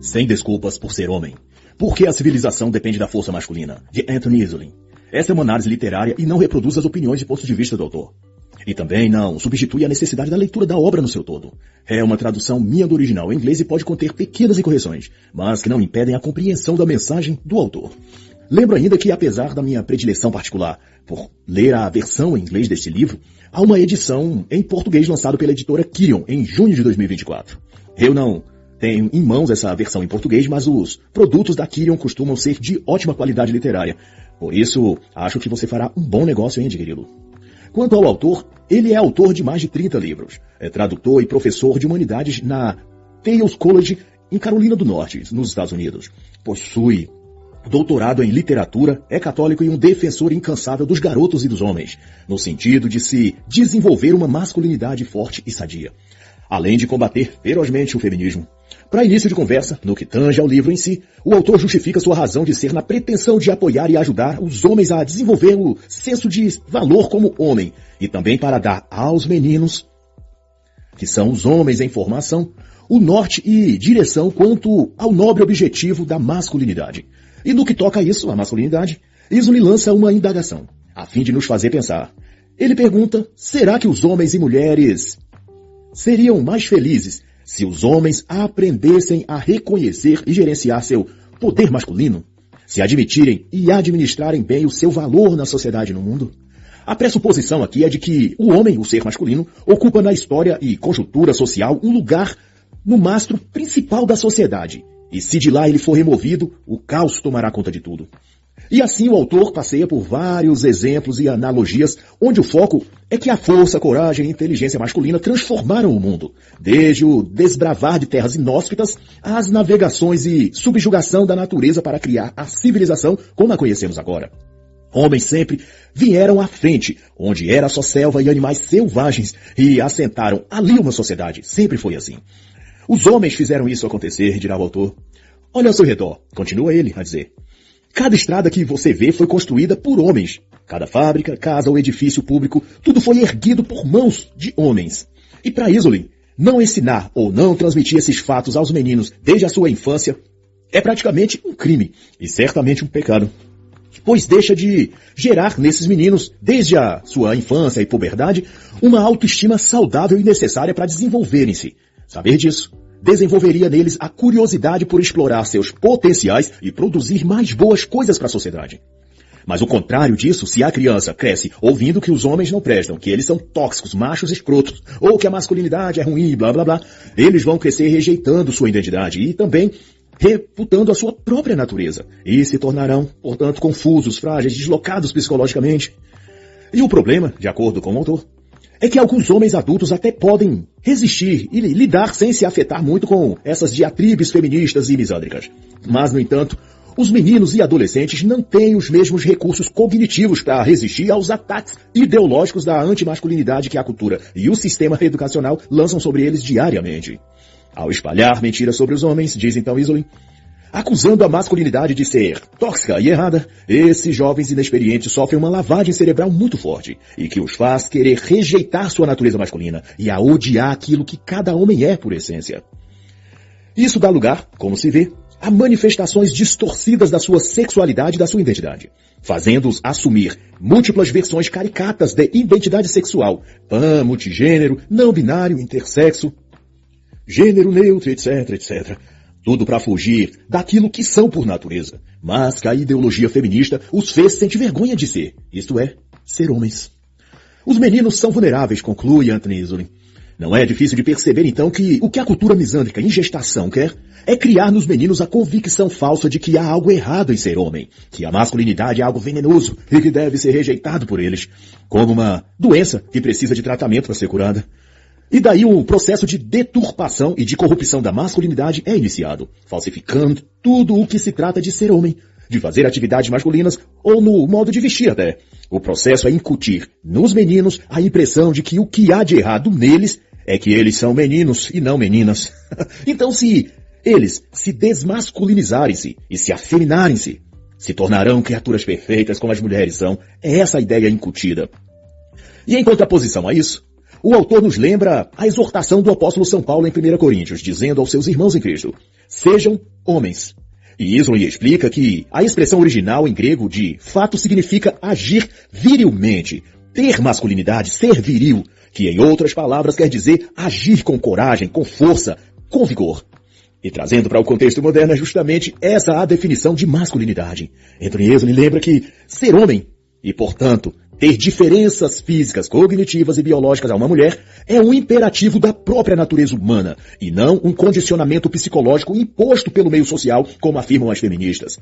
Sem desculpas por ser homem. Por que a civilização depende da força masculina? De Anthony Isolin. Essa é uma análise literária e não reproduz as opiniões e pontos de vista do autor. E também não substitui a necessidade da leitura da obra no seu todo. É uma tradução minha do original em inglês e pode conter pequenas incorreções, mas que não impedem a compreensão da mensagem do autor. Lembro ainda que, apesar da minha predileção particular por ler a versão em inglês deste livro, há uma edição em português lançada pela editora Kirion em junho de 2024. Eu não tenho em mãos essa versão em português, mas os produtos da Kirion costumam ser de ótima qualidade literária. Por isso, acho que você fará um bom negócio em adquiri-lo. Quanto ao autor, ele é autor de mais de 30 livros. É tradutor e professor de humanidades na Tales College, em Carolina do Norte, nos Estados Unidos. Possui doutorado em literatura, é católico e um defensor incansável dos garotos e dos homens, no sentido de se desenvolver uma masculinidade forte e sadia, além de combater ferozmente o feminismo. Para início de conversa, no que tange ao livro em si, o autor justifica sua razão de ser na pretensão de apoiar e ajudar os homens a desenvolver o senso de valor como homem, e também para dar aos meninos, que são os homens em formação, o norte e direção quanto ao nobre objetivo da masculinidade. E no que toca a isso, a masculinidade, Isolin lança uma indagação, a fim de nos fazer pensar. Ele pergunta, será que os homens e mulheres seriam mais felizes se os homens aprendessem a reconhecer e gerenciar seu poder masculino? Se admitirem e administrarem bem o seu valor na sociedade e no mundo? A pressuposição aqui é de que o homem, o ser masculino, ocupa na história e conjuntura social um lugar no mastro principal da sociedade. E se de lá ele for removido, o caos tomará conta de tudo. E assim o autor passeia por vários exemplos e analogias, onde o foco é que a força, coragem e inteligência masculina transformaram o mundo, desde o desbravar de terras inóspitas às navegações e subjugação da natureza para criar a civilização como a conhecemos agora. Homens sempre vieram à frente, onde era só selva e animais selvagens, e assentaram ali uma sociedade. Sempre foi assim. Os homens fizeram isso acontecer, dirá o autor. Olha ao seu redor, continua ele a dizer. Cada estrada que você vê foi construída por homens. Cada fábrica, casa ou edifício público, tudo foi erguido por mãos de homens. E para Isolin, não ensinar ou não transmitir esses fatos aos meninos desde a sua infância é praticamente um crime e certamente um pecado. Pois deixa de gerar nesses meninos, desde a sua infância e puberdade, uma autoestima saudável e necessária para desenvolverem-se. Saber disso desenvolveria neles a curiosidade por explorar seus potenciais e produzir mais boas coisas para a sociedade. Mas o contrário disso, se a criança cresce ouvindo que os homens não prestam, que eles são tóxicos, machos escrotos, ou que a masculinidade é ruim, blá blá blá, eles vão crescer rejeitando sua identidade e também reputando a sua própria natureza, e se tornarão, portanto, confusos, frágeis, deslocados psicologicamente. E o problema, de acordo com o autor, é que alguns homens adultos até podem resistir e lidar sem se afetar muito com essas diatribes feministas e misândricas. Mas, no entanto, os meninos e adolescentes não têm os mesmos recursos cognitivos para resistir aos ataques ideológicos da antimasculinidade que a cultura e o sistema educacional lançam sobre eles diariamente. Ao espalhar mentiras sobre os homens, diz então Isolin, acusando a masculinidade de ser tóxica e errada, esses jovens inexperientes sofrem uma lavagem cerebral muito forte e que os faz querer rejeitar sua natureza masculina e a odiar aquilo que cada homem é por essência. Isso dá lugar, como se vê, a manifestações distorcidas da sua sexualidade e da sua identidade, fazendo-os assumir múltiplas versões caricatas de identidade sexual, pan, multigênero, não binário, intersexo, gênero neutro, etc, etc. Tudo para fugir daquilo que são por natureza, mas que a ideologia feminista os fez sentir vergonha de ser, isto é, ser homens. Os meninos são vulneráveis, conclui Anthony Isolin. Não é difícil de perceber então que o que a cultura misândrica em gestação quer é criar nos meninos a convicção falsa de que há algo errado em ser homem, que a masculinidade é algo venenoso e que deve ser rejeitado por eles, como uma doença que precisa de tratamento para ser curada. E daí um processo de deturpação e de corrupção da masculinidade é iniciado, falsificando tudo o que se trata de ser homem, de fazer atividades masculinas ou no modo de vestir até. O processo é incutir nos meninos a impressão de que o que há de errado neles é que eles são meninos e não meninas. Então se eles se desmasculinizarem-se e se afeminarem-se, se tornarão criaturas perfeitas como as mulheres são. É essa a ideia incutida. E em contraposição a isso, o autor nos lembra a exortação do apóstolo São Paulo em 1 Coríntios, dizendo aos seus irmãos em Cristo, sejam homens. E Isley explica que a expressão original em grego de fato significa agir virilmente, ter masculinidade, ser viril, que em outras palavras quer dizer agir com coragem, com força, com vigor. E trazendo para o contexto moderno é justamente essa a definição de masculinidade. Anthony Esley lembra que ser homem, e portanto ter diferenças físicas, cognitivas e biológicas a uma mulher, é um imperativo da própria natureza humana, e não um condicionamento psicológico imposto pelo meio social, como afirmam as feministas.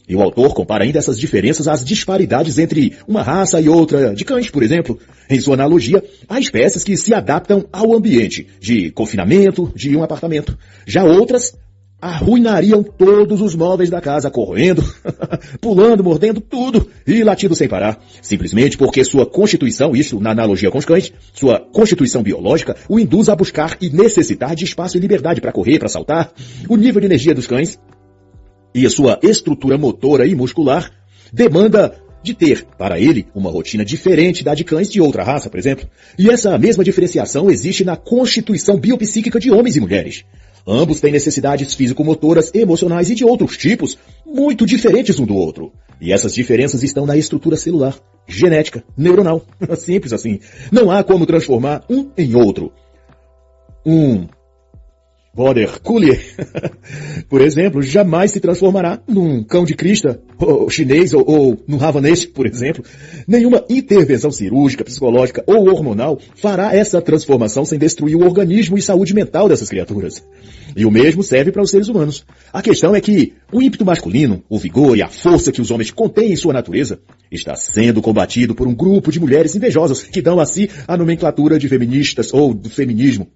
E o autor compara ainda essas diferenças às disparidades entre uma raça e outra de cães, por exemplo. Em sua analogia, há espécies que se adaptam ao ambiente de confinamento de um apartamento. Já outras arruinariam todos os móveis da casa, correndo, pulando, mordendo tudo e latindo sem parar. Simplesmente porque sua constituição, isso na analogia com os cães, sua constituição biológica o induz a buscar e necessitar de espaço e liberdade para correr, para saltar. O nível de energia dos cães e a sua estrutura motora e muscular demanda de ter, para ele, uma rotina diferente da de cães de outra raça, por exemplo. E essa mesma diferenciação existe na constituição biopsíquica de homens e mulheres. Ambos têm necessidades físico-motoras, emocionais e de outros tipos, muito diferentes um do outro. E essas diferenças estão na estrutura celular, genética, neuronal. Simples assim. Não há como transformar um em outro. Border Collie, por exemplo, jamais se transformará num cão de crista, ou chinês, ou num havanês, por exemplo. Nenhuma intervenção cirúrgica, psicológica ou hormonal fará essa transformação sem destruir o organismo e saúde mental dessas criaturas. E o mesmo serve para os seres humanos. A questão é que o ímpeto masculino, o vigor e a força que os homens contêm em sua natureza, está sendo combatido por um grupo de mulheres invejosas que dão a si a nomenclatura de feministas ou do feminismo.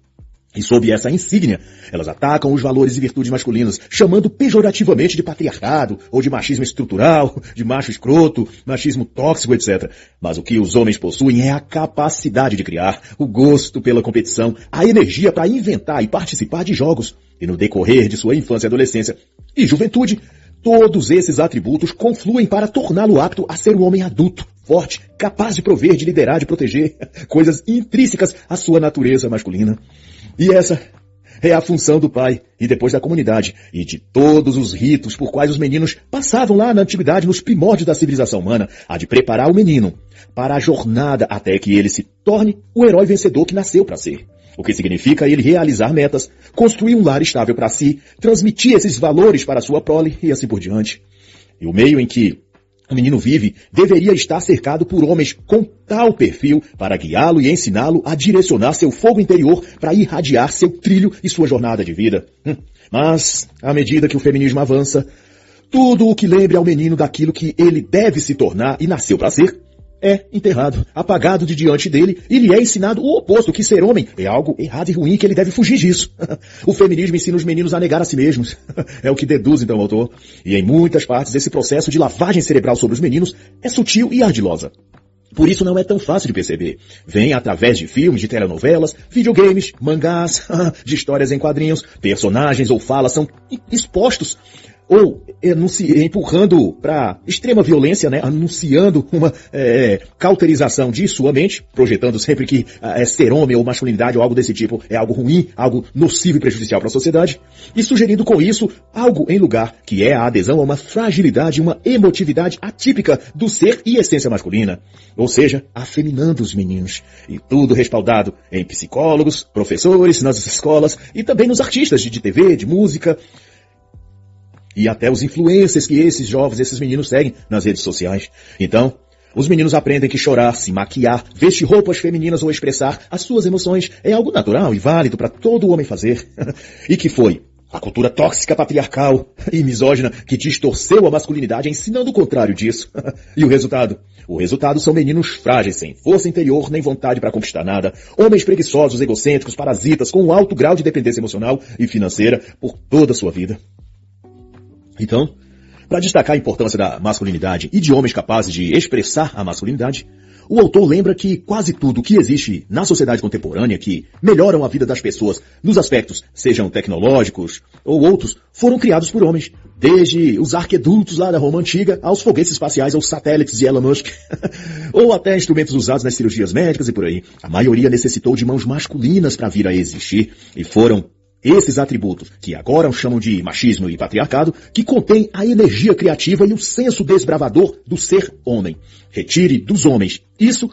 E sob essa insígnia, elas atacam os valores e virtudes masculinos, chamando pejorativamente de patriarcado, ou de machismo estrutural, de macho escroto, machismo tóxico, etc. Mas o que os homens possuem é a capacidade de criar, o gosto pela competição, a energia para inventar e participar de jogos. E no decorrer de sua infância, adolescência e juventude, todos esses atributos confluem para torná-lo apto a ser um homem adulto, forte, capaz de prover, de liderar, de proteger, coisas intrínsecas à sua natureza masculina. E essa é a função do pai, e depois da comunidade, e de todos os ritos por quais os meninos passavam lá na antiguidade, nos primórdios da civilização humana, a de preparar o menino para a jornada até que ele se torne o herói vencedor que nasceu para ser. O que significa ele realizar metas, construir um lar estável para si, transmitir esses valores para sua prole e assim por diante. E o meio em que o menino vive deveria estar cercado por homens com tal perfil para guiá-lo e ensiná-lo a direcionar seu fogo interior para irradiar seu trilho e sua jornada de vida. Mas, à medida que o feminismo avança, tudo o que lembre ao menino daquilo que ele deve se tornar e nasceu para ser, é enterrado, apagado de diante dele, e lhe é ensinado o oposto, que ser homem é algo errado e ruim, que ele deve fugir disso. O feminismo ensina os meninos a negar a si mesmos. É o que deduz então o autor. E em muitas partes esse processo de lavagem cerebral sobre os meninos é sutil e ardilosa. Por isso não é tão fácil de perceber. Vem através de filmes, de telenovelas, videogames, mangás, de histórias em quadrinhos, personagens ou falas são expostos ou empurrando para extrema violência, né? Anunciando uma cauterização de sua mente, projetando sempre que ser homem ou masculinidade ou algo desse tipo é algo ruim, algo nocivo e prejudicial para a sociedade, e sugerindo com isso algo em lugar, que é a adesão a uma fragilidade, uma emotividade atípica do ser e essência masculina, ou seja, afeminando os meninos, e tudo respaldado em psicólogos, professores, nas escolas e também nos artistas de TV, de música, e até os influencers que esses jovens, esses meninos seguem nas redes sociais. Então, os meninos aprendem que chorar, se maquiar, vestir roupas femininas ou expressar as suas emoções é algo natural e válido para todo homem fazer. E que foi a cultura tóxica, patriarcal e misógina que distorceu a masculinidade ensinando o contrário disso. E o resultado? O resultado são meninos frágeis, sem força interior nem vontade para conquistar nada. Homens preguiçosos, egocêntricos, parasitas, com um alto grau de dependência emocional e financeira por toda a sua vida. Então, para destacar a importância da masculinidade e de homens capazes de expressar a masculinidade, o autor lembra que quase tudo que existe na sociedade contemporânea que melhoram a vida das pessoas nos aspectos, sejam tecnológicos ou outros, foram criados por homens. Desde os arquedutos lá da Roma Antiga, aos foguetes espaciais, aos satélites de Elon Musk, ou até instrumentos usados nas cirurgias médicas e por aí. A maioria necessitou de mãos masculinas para vir a existir e foram esses atributos, que agora chamam de machismo e patriarcado, que contém a energia criativa e o senso desbravador do ser homem. Retire dos homens isso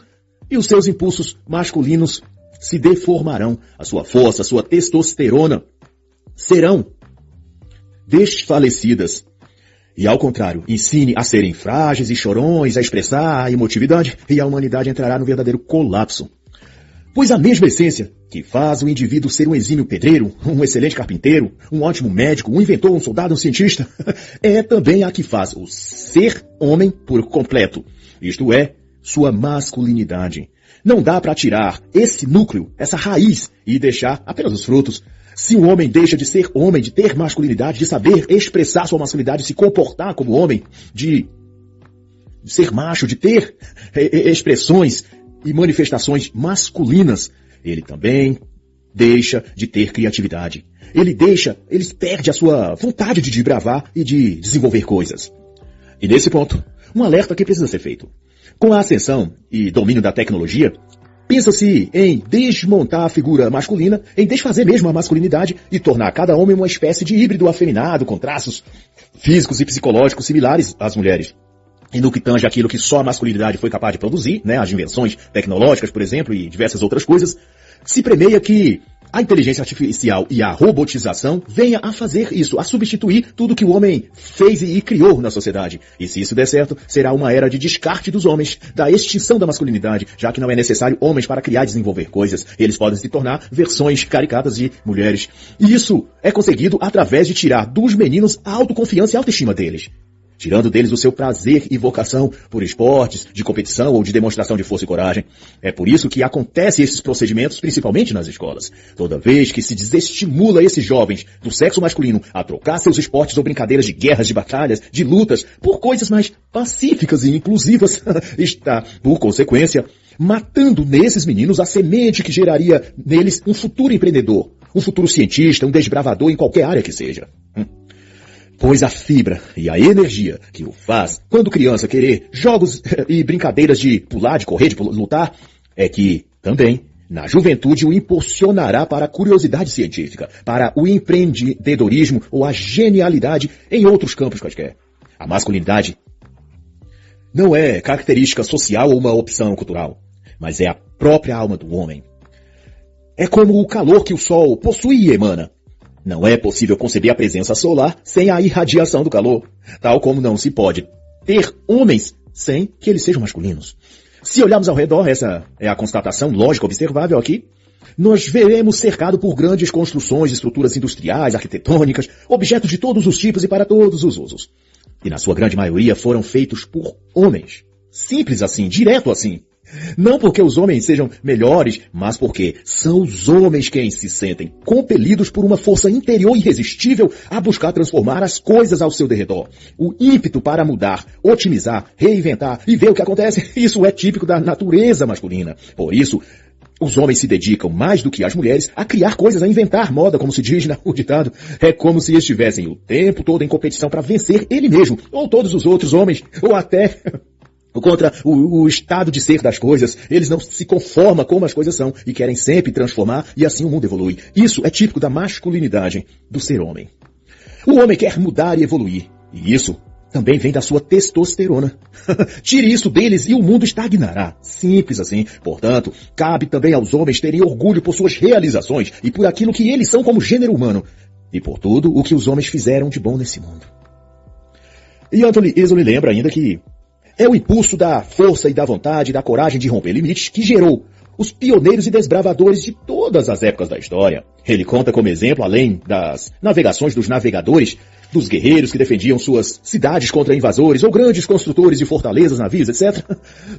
e os seus impulsos masculinos se deformarão. A sua força, a sua testosterona serão desfalecidas. E ao contrário, ensine a serem frágeis e chorões, a expressar a emotividade, e a humanidade entrará no verdadeiro colapso. Pois a mesma essência que faz o indivíduo ser um exímio pedreiro, um excelente carpinteiro, um ótimo médico, um inventor, um soldado, um cientista, é também a que faz o ser homem por completo. Isto é, sua masculinidade. Não dá para tirar esse núcleo, essa raiz, e deixar apenas os frutos. Se um homem deixa de ser homem, de ter masculinidade, de saber expressar sua masculinidade, se comportar como homem, de ser macho, de ter expressões e manifestações masculinas, ele também deixa de ter criatividade. Ele perde a sua vontade de desbravar e de desenvolver coisas. E nesse ponto, um alerta que precisa ser feito. Com a ascensão e domínio da tecnologia, pensa-se em desmontar a figura masculina, em desfazer mesmo a masculinidade e tornar cada homem uma espécie de híbrido afeminado com traços físicos e psicológicos similares às mulheres. E no que tange aquilo que só a masculinidade foi capaz de produzir, as invenções tecnológicas, por exemplo, e diversas outras coisas, se premeia que a inteligência artificial e a robotização venha a fazer isso, a substituir tudo que o homem fez e criou na sociedade. E se isso der certo, será uma era de descarte dos homens, da extinção da masculinidade, já que não é necessário homens para criar e desenvolver coisas. Eles podem se tornar versões caricatas de mulheres. E isso é conseguido através de tirar dos meninos a autoconfiança e a autoestima deles. Tirando deles o seu prazer e vocação por esportes, de competição ou de demonstração de força e coragem. É por isso que acontecem esses procedimentos, principalmente nas escolas. Toda vez que se desestimula esses jovens do sexo masculino a trocar seus esportes ou brincadeiras de guerras, de batalhas, de lutas, por coisas mais pacíficas e inclusivas, está, por consequência, matando nesses meninos a semente que geraria neles um futuro empreendedor, um futuro cientista, um desbravador em qualquer área que seja. Pois a fibra e a energia que o faz, quando criança, querer jogos e brincadeiras de pular, de correr, de lutar, é que, também, na juventude o impulsionará para a curiosidade científica, para o empreendedorismo ou a genialidade em outros campos quaisquer. A masculinidade não é característica social ou uma opção cultural, mas é a própria alma do homem. É como o calor que o sol possui e emana. Não é possível conceber a presença solar sem a irradiação do calor, tal como não se pode ter homens sem que eles sejam masculinos. Se olharmos ao redor, essa é a constatação lógica observável aqui, nós veremos cercado por grandes construções, estruturas industriais, arquitetônicas, objetos de todos os tipos e para todos os usos. E na sua grande maioria foram feitos por homens. Simples assim, direto assim. Não porque os homens sejam melhores, mas porque são os homens quem se sentem compelidos por uma força interior irresistível a buscar transformar as coisas ao seu derredor. O ímpeto para mudar, otimizar, reinventar e ver o que acontece, isso é típico da natureza masculina. Por isso, os homens se dedicam mais do que as mulheres a criar coisas, a inventar moda, como se diz no ditado. É como se estivessem o tempo todo em competição para vencer ele mesmo, ou todos os outros homens, ou até contra o estado de ser das coisas. Eles não se conformam como as coisas são e querem sempre transformar e assim o mundo evolui. Isso é típico da masculinidade do ser homem. O homem quer mudar e evoluir. E isso também vem da sua testosterona. Tire isso deles e o mundo estagnará. Simples assim. Portanto, cabe também aos homens terem orgulho por suas realizações e por aquilo que eles são como gênero humano. E por tudo o que os homens fizeram de bom nesse mundo. E Anthony Easley lembra ainda que é o impulso da força e da vontade e da coragem de romper limites que gerou os pioneiros e desbravadores de todas as épocas da história. Ele conta como exemplo, além das navegações dos navegadores, dos guerreiros que defendiam suas cidades contra invasores ou grandes construtores de fortalezas, navios, etc.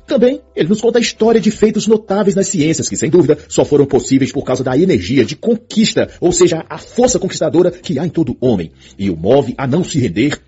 Também ele nos conta a história de feitos notáveis nas ciências que, sem dúvida, só foram possíveis por causa da energia de conquista, ou seja, a força conquistadora que há em todo homem, e o move a não se render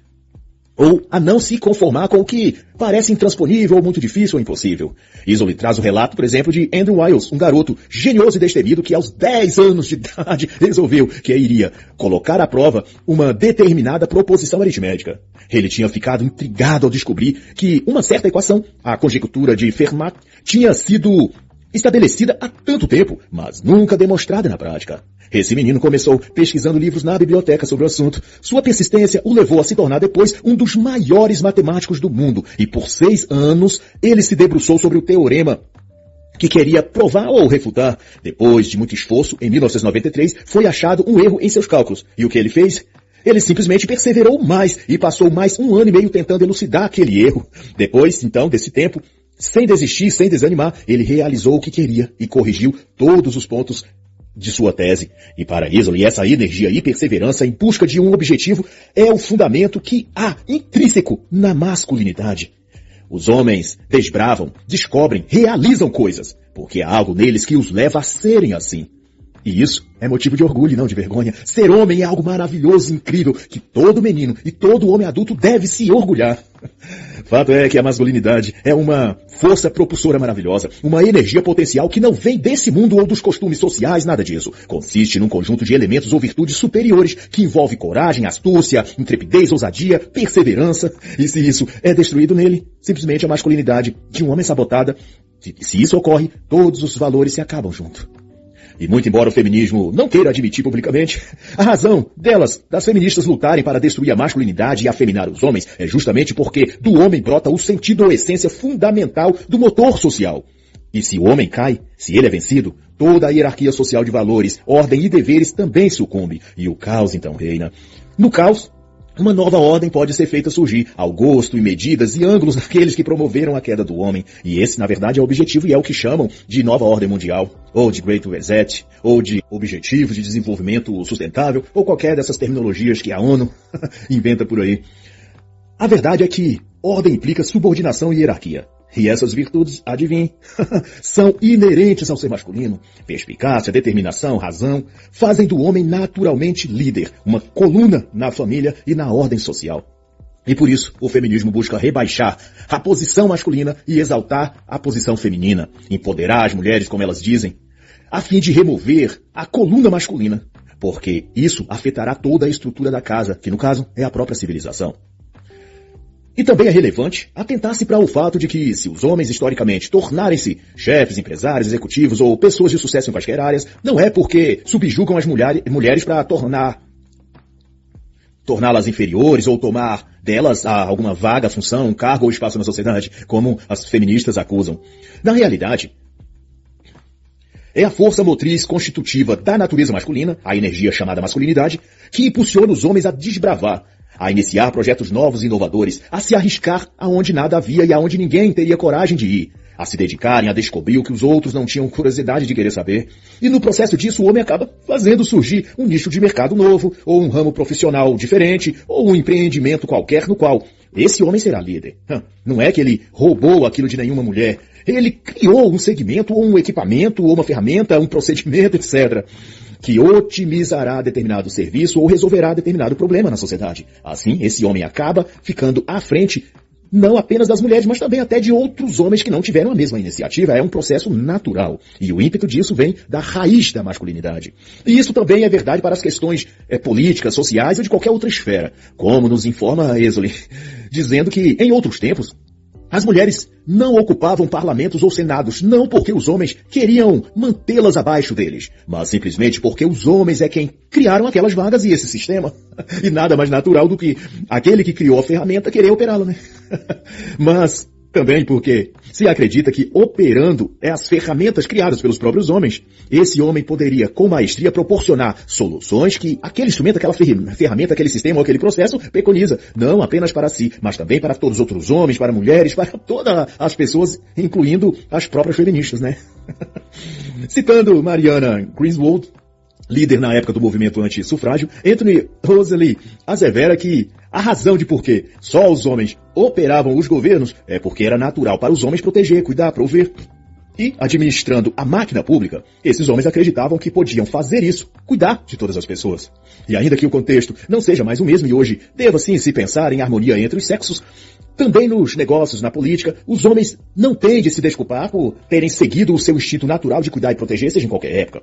ou a não se conformar com o que parece intransponível ou muito difícil ou impossível. Isolde traz o relato, por exemplo, de Andrew Wiles, um garoto genioso e destemido que aos 10 anos de idade resolveu que iria colocar à prova uma determinada proposição aritmética. Ele tinha ficado intrigado ao descobrir que uma certa equação, a conjectura de Fermat, tinha sido estabelecida há tanto tempo, mas nunca demonstrada na prática. Esse menino começou pesquisando livros na biblioteca sobre o assunto. Sua persistência o levou a se tornar depois um dos maiores matemáticos do mundo, e por 6 anos ele se debruçou sobre o teorema que queria provar ou refutar. Depois de muito esforço, em 1993, foi achado um erro em seus cálculos. E o que ele fez? Ele simplesmente perseverou mais e passou mais 1 ano e meio tentando elucidar aquele erro. Depois, então, desse tempo, sem desistir, sem desanimar, ele realizou o que queria e corrigiu todos os pontos de sua tese. E para Isolde, essa energia e perseverança em busca de um objetivo é o fundamento que há intrínseco na masculinidade. Os homens desbravam, descobrem, realizam coisas, porque há algo neles que os leva a serem assim. E isso é motivo de orgulho e não de vergonha. Ser homem é algo maravilhoso e incrível que todo menino e todo homem adulto deve se orgulhar. Fato é que a masculinidade é uma força propulsora maravilhosa, uma energia potencial que não vem desse mundo ou dos costumes sociais, nada disso. Consiste num conjunto de elementos ou virtudes superiores que envolve coragem, astúcia, intrepidez, ousadia, perseverança. E se isso é destruído nele, simplesmente a masculinidade de um homem sabotada, se isso ocorre, todos os valores se acabam junto. E muito embora o feminismo não queira admitir publicamente, a razão das feministas lutarem para destruir a masculinidade e afeminar os homens é justamente porque do homem brota o sentido ou essência fundamental do motor social. E se o homem cai, se ele é vencido, toda a hierarquia social de valores, ordem e deveres também sucumbe, e o caos então reina. No caos, uma nova ordem pode ser feita surgir, ao gosto e medidas e ângulos daqueles que promoveram a queda do homem. E esse, na verdade, é o objetivo e é o que chamam de nova ordem mundial, ou de Great Reset, ou de Objetivos de Desenvolvimento Sustentável, ou qualquer dessas terminologias que a ONU inventa por aí. A verdade é que ordem implica subordinação e hierarquia. E essas virtudes, adivinhem, são inerentes ao ser masculino. Perspicácia, determinação, razão, fazem do homem naturalmente líder, uma coluna na família e na ordem social. E por isso, o feminismo busca rebaixar a posição masculina e exaltar a posição feminina, empoderar as mulheres, como elas dizem, a fim de remover a coluna masculina, porque isso afetará toda a estrutura da casa, que no caso é a própria civilização. E também é relevante atentar-se para o fato de que, se os homens historicamente tornarem-se chefes, empresários, executivos ou pessoas de sucesso em quaisquer áreas, não é porque subjugam as mulheres para torná-las inferiores ou tomar delas alguma vaga, função, cargo ou espaço na sociedade, como as feministas acusam. Na realidade, é a força motriz constitutiva da natureza masculina, a energia chamada masculinidade, que impulsiona os homens a desbravar, a iniciar projetos novos e inovadores, a se arriscar aonde nada havia e aonde ninguém teria coragem de ir, a se dedicarem a descobrir o que os outros não tinham curiosidade de querer saber. E no processo disso o homem acaba fazendo surgir um nicho de mercado novo, ou um ramo profissional diferente, ou um empreendimento qualquer no qual esse homem será líder. Não é que ele roubou aquilo de nenhuma mulher. Ele criou um segmento, ou um equipamento, ou uma ferramenta, um procedimento, etc., que otimizará determinado serviço ou resolverá determinado problema na sociedade. Assim, esse homem acaba ficando à frente não apenas das mulheres, mas também até de outros homens que não tiveram a mesma iniciativa. É um processo natural. E o ímpeto disso vem da raiz da masculinidade. E isso também é verdade para as questões políticas, sociais ou de qualquer outra esfera. Como nos informa Isolde, dizendo que, em outros tempos, as mulheres não ocupavam parlamentos ou senados, não porque os homens queriam mantê-las abaixo deles, mas simplesmente porque os homens é quem criaram aquelas vagas e esse sistema. E nada mais natural do que aquele que criou a ferramenta querer operá-la, né? Mas também porque se acredita que operando as ferramentas criadas pelos próprios homens, esse homem poderia, com maestria, proporcionar soluções que aquele instrumento, aquela ferramenta, aquele sistema ou aquele processo preconiza, não apenas para si, mas também para todos os outros homens, para mulheres, para todas as pessoas, incluindo as próprias feministas, né? Citando Mariana Griswold, líder na época do movimento anti-sufrágio, Anthony Rosalie assevera que a razão de por que só os homens operavam os governos é porque era natural para os homens proteger, cuidar, prover. E, administrando a máquina pública, esses homens acreditavam que podiam fazer isso, cuidar de todas as pessoas. E ainda que o contexto não seja mais o mesmo e hoje deva sim se pensar em harmonia entre os sexos, também nos negócios, na política, os homens não têm de se desculpar por terem seguido o seu instinto natural de cuidar e proteger, seja em qualquer época.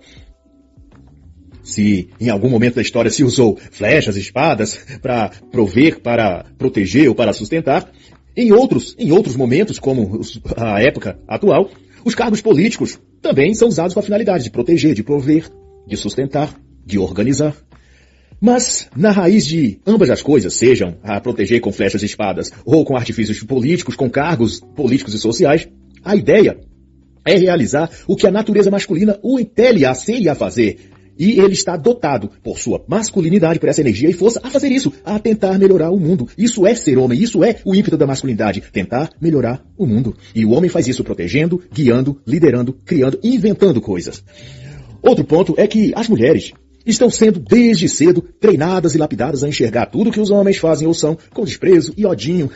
Se em algum momento da história se usou flechas, espadas para prover, para proteger ou para sustentar, em outros momentos, como a época atual, Os cargos políticos também são usados com a finalidade de proteger, de prover, de sustentar, de organizar. Mas, na raiz de ambas as coisas, sejam a proteger com flechas e espadas ou com artifícios políticos, com cargos políticos e sociais, a ideia é realizar o que a natureza masculina o impele a ser e a fazer. E ele está dotado, por sua masculinidade, por essa energia e força, a fazer isso, a tentar melhorar o mundo. Isso é ser homem, isso é o ímpeto da masculinidade, tentar melhorar o mundo. E o homem faz isso protegendo, guiando, liderando, criando, inventando coisas. Outro ponto é que as mulheres estão sendo, desde cedo, treinadas e lapidadas a enxergar tudo que os homens fazem ou são com desprezo e odinho.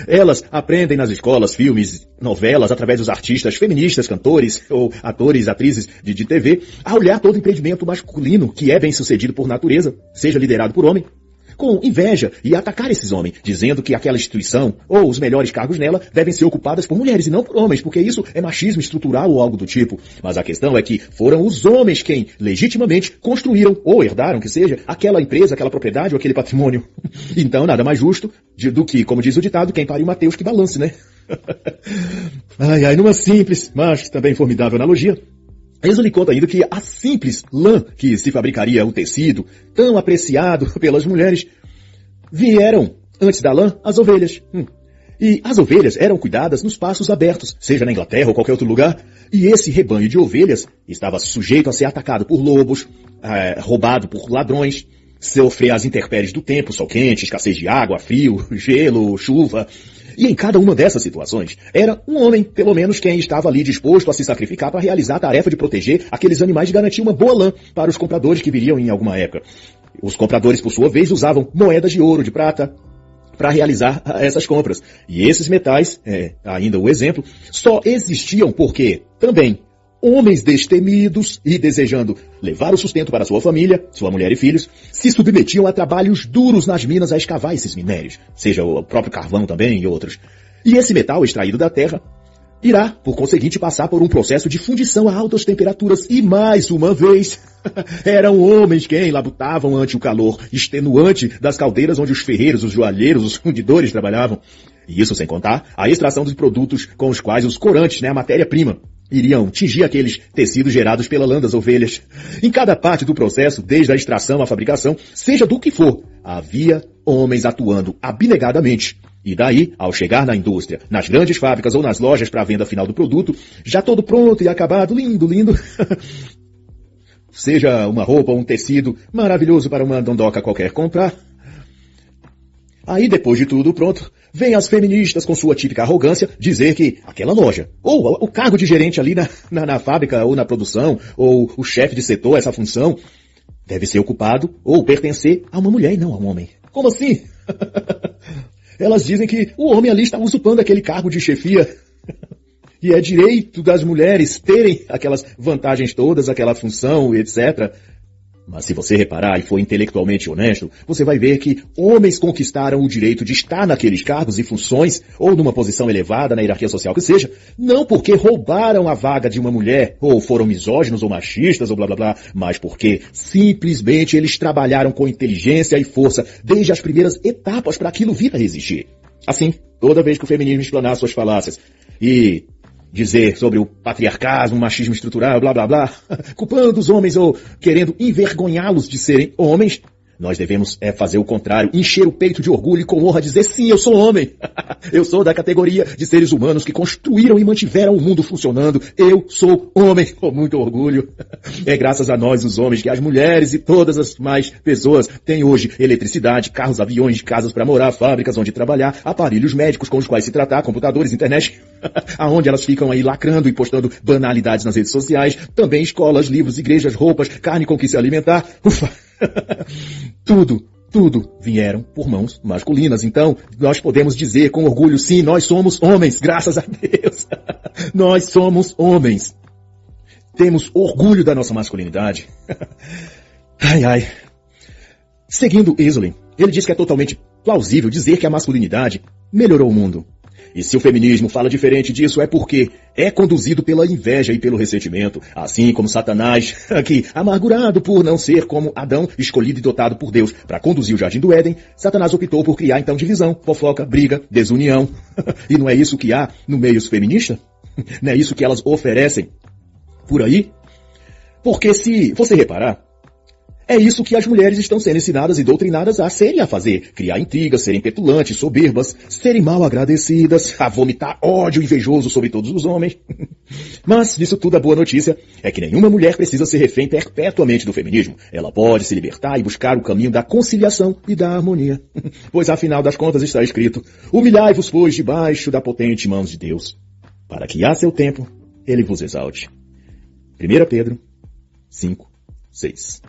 Elas aprendem nas escolas, filmes, novelas, através dos artistas feministas, cantores ou atores, atrizes de TV, a olhar todo empreendimento masculino que é bem sucedido por natureza, seja liderado por homem, com inveja e atacar esses homens, dizendo que aquela instituição ou os melhores cargos nela devem ser ocupadas por mulheres e não por homens, porque isso é machismo estrutural ou algo do tipo. Mas a questão é que foram os homens quem legitimamente construíram ou herdaram, que seja, aquela empresa, aquela propriedade ou aquele patrimônio. Então nada mais justo do que, como diz o ditado, quem pariu Mateus que balance, né? Numa simples, mas também formidável analogia, Êxodo conta ainda que a simples lã que se fabricaria o tecido, tão apreciado pelas mulheres, vieram, antes da lã, as ovelhas. E as ovelhas eram cuidadas nos pastos abertos, seja na Inglaterra ou qualquer outro lugar, e esse rebanho de ovelhas estava sujeito a ser atacado por lobos, roubado por ladrões, sofrer as intempéries do tempo, sol quente, escassez de água, frio, gelo, chuva. E em cada uma dessas situações, era um homem, pelo menos, quem estava ali disposto a se sacrificar para realizar a tarefa de proteger aqueles animais e garantir uma boa lã para os compradores que viriam em alguma época. Os compradores, por sua vez, usavam moedas de ouro, de prata, para realizar essas compras. E esses metais, ainda o exemplo, só existiam porque, também, homens destemidos e desejando levar o sustento para sua família, sua mulher e filhos, se submetiam a trabalhos duros nas minas a escavar esses minérios, seja o próprio carvão também e outros. E esse metal extraído da terra irá, por conseguinte, passar por um processo de fundição a altas temperaturas e, mais uma vez, eram homens quem labutavam ante o calor extenuante das caldeiras onde os ferreiros, os joalheiros, os fundidores trabalhavam. E isso sem contar a extração dos produtos com os quais os corantes, a matéria-prima, iriam tingir aqueles tecidos gerados pela lã das ovelhas. Em cada parte do processo, desde a extração à fabricação, seja do que for, havia homens atuando abnegadamente. E daí, ao chegar na indústria, nas grandes fábricas ou nas lojas para a venda final do produto, já todo pronto e acabado, lindo, lindo, seja uma roupa ou um tecido maravilhoso para uma dondoca qualquer comprar. Aí, depois de tudo pronto, vem as feministas com sua típica arrogância dizer que aquela loja, ou o cargo de gerente ali na fábrica ou na produção, ou o chefe de setor, essa função, deve ser ocupado ou pertencer a uma mulher e não a um homem. Como assim? Elas dizem que o homem ali está usurpando aquele cargo de chefia. E é direito das mulheres terem aquelas vantagens todas, aquela função, etc. Mas se você reparar e for intelectualmente honesto, você vai ver que homens conquistaram o direito de estar naqueles cargos e funções, ou numa posição elevada na hierarquia social que seja, não porque roubaram a vaga de uma mulher, ou foram misóginos ou machistas, ou blá blá blá, mas porque simplesmente eles trabalharam com inteligência e força desde as primeiras etapas para aquilo vir a existir. Assim, toda vez que o feminismo explanar suas falácias e dizer sobre o patriarcado, o machismo estrutural, blá blá blá, culpando os homens ou querendo envergonhá-los de serem homens, nós devemos fazer o contrário, encher o peito de orgulho e com honra dizer, sim, eu sou homem. Eu sou da categoria de seres humanos que construíram e mantiveram o mundo funcionando. Eu sou homem, com muito orgulho. É graças a nós, os homens, que as mulheres e todas as mais pessoas têm hoje eletricidade, carros, aviões, casas para morar, fábricas onde trabalhar, aparelhos médicos com os quais se tratar, computadores, internet, aonde elas ficam aí lacrando e postando banalidades nas redes sociais, também escolas, livros, igrejas, roupas, carne com que se alimentar. Ufa! Tudo vieram por mãos masculinas. Então, nós podemos dizer com orgulho, sim, nós somos homens, graças a Deus. Nós somos homens. Temos orgulho da nossa masculinidade. Ai. Seguindo Isolin, ele diz que é totalmente plausível dizer que a masculinidade melhorou o mundo. E se o feminismo fala diferente disso é porque é conduzido pela inveja e pelo ressentimento, assim como Satanás, que, amargurado por não ser como Adão, escolhido e dotado por Deus para conduzir o Jardim do Éden, Satanás optou por criar então divisão, fofoca, briga, desunião. E não é isso que há no meio feminista? Não é isso que elas oferecem por aí? Porque se você reparar, é isso que as mulheres estão sendo ensinadas e doutrinadas a serem a fazer. Criar intrigas, serem petulantes, soberbas, serem mal agradecidas, a vomitar ódio invejoso sobre todos os homens. Mas, disso tudo, a boa notícia é que nenhuma mulher precisa ser refém perpetuamente do feminismo. Ela pode se libertar e buscar o caminho da conciliação e da harmonia. Pois, afinal das contas, está escrito: humilhai-vos, pois, debaixo da potente mão de Deus, para que a seu tempo ele vos exalte. 1 Pedro 5, 6.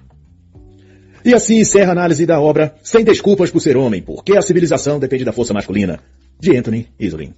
E assim encerra a análise da obra Sem Desculpas por Ser Homem, porque a civilização depende da força masculina, de Anthony Easley.